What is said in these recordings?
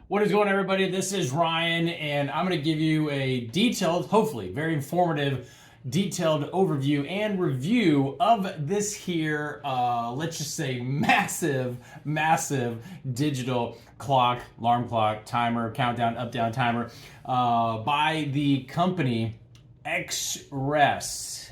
What is going on, everybody? This is Ryan, and I'm going to give you a detailed, hopefully very informative, detailed overview and review of this here, let's just say massive digital clock, alarm clock, timer, countdown, up, down timer by the company XREXS.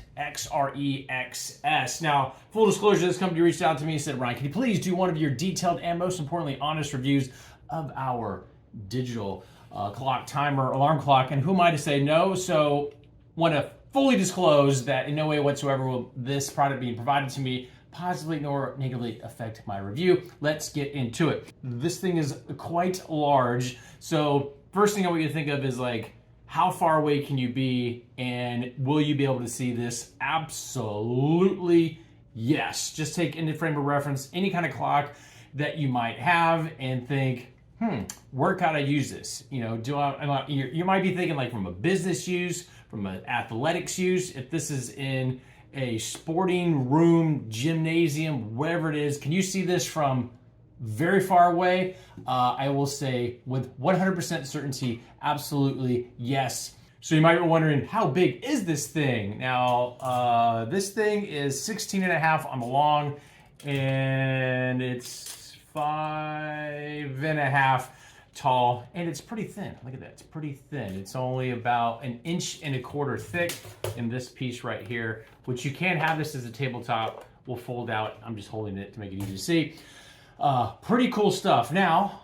Now, full disclosure, this company reached out to me and said, Ryan, can you please do one of your detailed and most importantly honest reviews of our digital clock, timer, alarm clock? And who am I to say no? So want to fully disclose that in no way whatsoever will this product being provided to me positively nor negatively affect my review. Let's get into it. This thing is quite large. So first thing I want you to think of is like, how far away can you be and will you be able to see this? Absolutely yes. Just take into frame of reference any kind of clock that you might have and think, where can I use this? You know, you might be thinking like from a business use, from an athletics use. If this is in a sporting room, gymnasium, whatever it is, can you see this from very far away? I will say with 100% certainty, absolutely yes. So you might be wondering, how big is this thing? Now, this thing is 16.5 on the long, and it's 5.5 tall, and it's pretty thin. Look at that, it's pretty thin. It's only about 1.25 inches thick in this piece right here, which you can have this as a tabletop. Will fold out. I'm just holding it to make it easy to see. Pretty cool stuff. Now,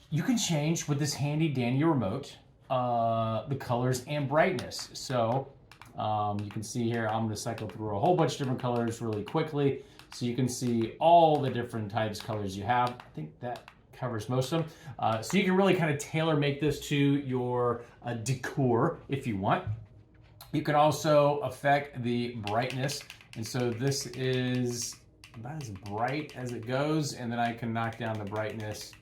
you can change with this handy dandy remote the colors and brightness. So you can see here, I'm going to cycle through a whole bunch of different colors really quickly so you can see all the different types, colors you have. I think that covers most of them. So you can really kind of tailor make this to your decor if you want. You can also affect the brightness. And so this is about as bright as it goes, and then I can knock down the brightness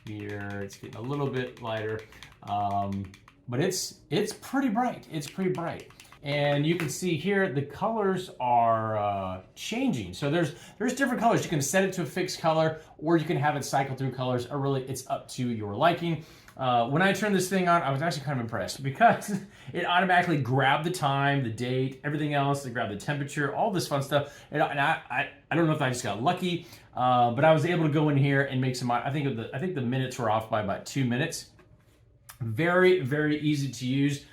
here. It's getting a little bit lighter, but it's pretty bright. It's pretty bright, and you can see here the colors are changing. So there's different colors. You can set it to a fixed color, or you can have it cycle through colors. Or really, it's up to your liking. When I turned this thing on, I was actually kind of impressed because it automatically grabbed the time, the date, everything else. It grabbed the temperature, all this fun stuff. And I don't know if I just got lucky, but I was able to go in here and make some. I think the minutes were off by about 2 minutes. Very, very easy to use.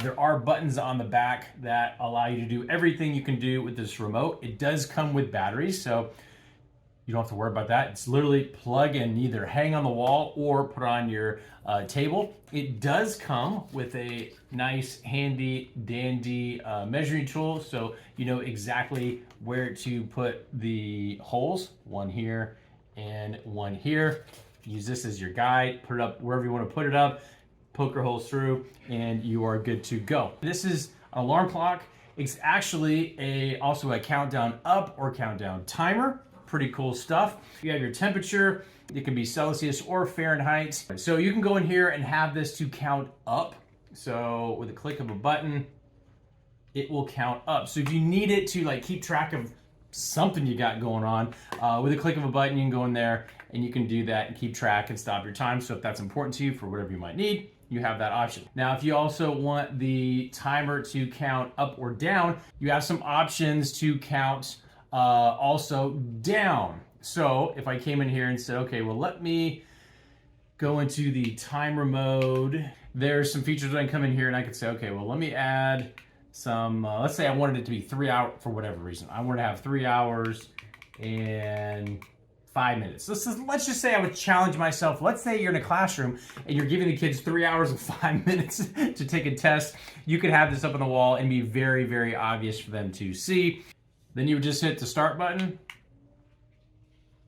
There are buttons on the back that allow you to do everything you can do with this remote. It does come with batteries, so you don't have to worry about that. It's literally plug and either hang on the wall or put on your table. It does come with a nice handy dandy measuring tool, so you know exactly where to put the holes. One here and one here. Use this as your guide. Put it up wherever you want to put it up. Poker holes through, and you are good to go. This is an alarm clock. It's actually also a countdown up or countdown timer. Pretty cool stuff. You have your temperature. It can be Celsius or Fahrenheit. So you can go in here and have this to count up. So with a click of a button, it will count up. So if you need it to like keep track of something you got going on, with a click of a button, you can go in there and you can do that and keep track and stop your time. So if that's important to you for whatever you might need, you have that option. Now, if you also want the timer to count up or down, you have some options to count also down. So if I came in here and said, okay, well, let me go into the timer mode, there's some features that I can come in here and I could say, okay, well, let me add some, let's say I wanted it to be 3 hours for whatever reason. I want to have 3 hours and 5 minutes. Let's just say I would challenge myself. Let's say you're in a classroom and you're giving the kids 3 hours and 5 minutes to take a test. You could have this up on the wall and be very, very obvious for them to see. Then you would just hit the start button.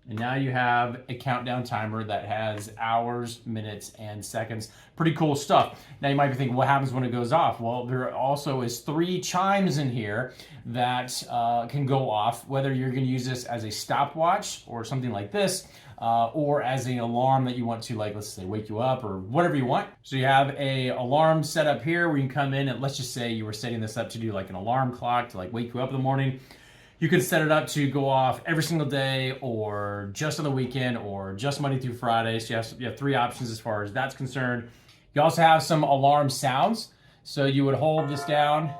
And now you have a countdown timer that has hours, minutes, and seconds. Pretty cool stuff. Now you might be thinking, what happens when it goes off? Well, there also is 3 chimes in here that can go off, whether you're going to use this as a stopwatch or something like this, or as an alarm that you want to, like, let's say, wake you up or whatever you want. So you have a alarm set up here where you can come in and let's just say you were setting this up to do like an alarm clock to like wake you up in the morning. You can set it up to go off every single day or just on the weekend or just Monday through Friday. So you have 3 options as far as that's concerned. You also have some alarm sounds. So you would hold this down.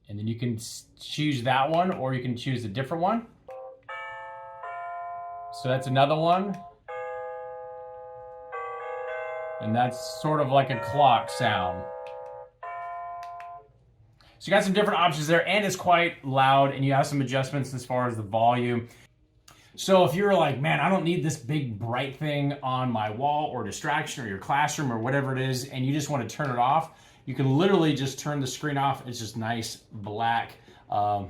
And then you can choose that one, or you can choose a different one. So that's another one. And that's sort of like a clock sound. So you got some different options there, and it's quite loud, and you have some adjustments as far as the volume. So if you're like, man, I don't need this big bright thing on my wall or distraction or your classroom or whatever it is, and you just want to turn it off, you can literally just turn the screen off. It's just nice black,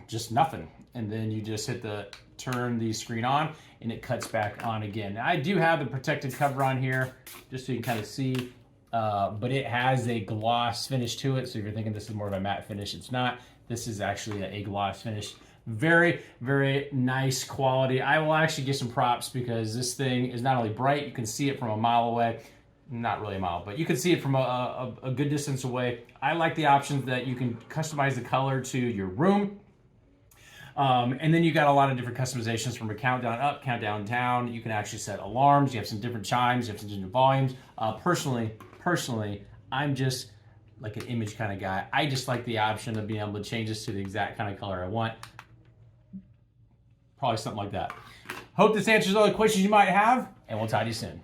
just nothing. And then you just hit the turn the screen on and it cuts back on again. Now, I do have the protected cover on here just so you can kind of see, but it has a gloss finish to it. So if you're thinking this is more of a matte finish, it's not. This is actually a gloss finish. Very, very nice quality. I will actually give some props because this thing is not only bright, you can see it from a mile away. Not really a mile, but you can see it from a good distance away. I like the options that you can customize the color to your room. And then you got a lot of different customizations from a countdown up, countdown down. You can actually set alarms. You have some different chimes. You have some different volumes. Personally, I'm just like an image kind of guy. I just like the option of being able to change this to the exact kind of color I want. Probably something like that. Hope this answers all the questions you might have, and we'll talk to you soon.